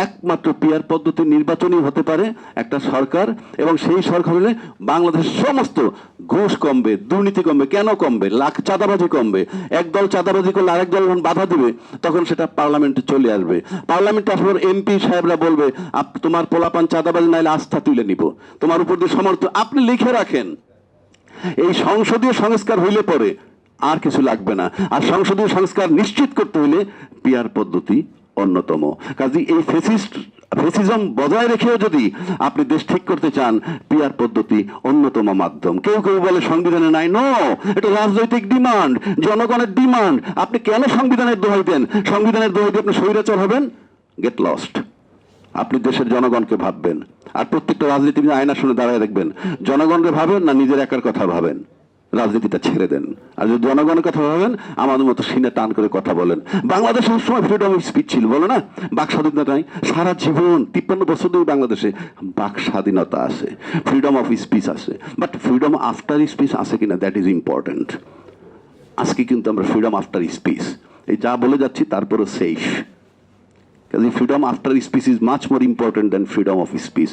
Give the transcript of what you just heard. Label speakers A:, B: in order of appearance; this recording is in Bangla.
A: একমাত্র পিয়ার পদ্ধতি নির্বাচনই হতে পারে একটা সরকার, এবং সেই সরকার হলে বাংলাদেশের সমস্ত ঘুষ কমবে, দুর্নীতি কমবে। কেন কমবে? চাঁদাবাজি কমবে। একদল চাঁদাবাজি করলে আরেক দল যখন বাধা দিবে তখন সেটা পার্লামেন্টে চলে আসবে। পার্লামেন্টে আসার এমপি সাহেবরা বলবে তোমার পোলাপান চাঁদাবাজি নাইলে আস্থা তুলে নিব, তোমার উপর দিয়ে সমর্থন। আপনি লিখে রাখেন। এই সংসদীয় সংস্কার হইলে পরে আর কিছু লাগবে না। আর সংসদীয় সংস্কার নিশ্চিত করতে হলে পিয়ার পদ্ধতি অন্যতম। কাজে এই ফেসিজম বজায় রেখেও যদি আপনি দেশ ঠিক করতে চান, পিয়ার পদ্ধতি অন্যতম মাধ্যম। কেউ কেউ বলে সংবিধানে নাই। নো, এটা রাজনৈতিক ডিমান্ড, জনগণের ডিমান্ড। আপনি কেন সংবিধানের দোহাই দেন? সংবিধানের দোহাই দিয়ে আপনি স্বৈরাচার হবেন? Get lost. আপনি দেশের জনগণকে ভাববেন। আর প্রত্যেকটা রাজনীতিবিদ আয়না শুনে দাঁড়ায় দেখবেন, জনগণকে ভাবেন না নিজের একার কথা ভাবেন। রাজনীতিটা ছেড়ে দেন। আর যদি জনগণের কথা ভাবেন, আমাদের মতো সিনে টান করে কথা বলেন। বাংলাদেশে সবসময় ফ্রিডম অফ স্পিচ ছিল, বলো না? বাক স্বাধীনতা নাই? সারা জীবন 53 বছর ধরে বাংলাদেশে বাক স্বাধীনতা আছে, ফ্রিডম অফ স্পিচ আছে। বাট ফ্রিডম আফটার স্পিচ আছে কিনা, দ্যাট ইজ ইম্পর্টেন্ট। আজকে কিন্তু আমরা ফ্রিডম আফটার স্পিচ এই যা বলে যাচ্ছি তারপরে শেষ। Freedom after speech is much more important than freedom of speech.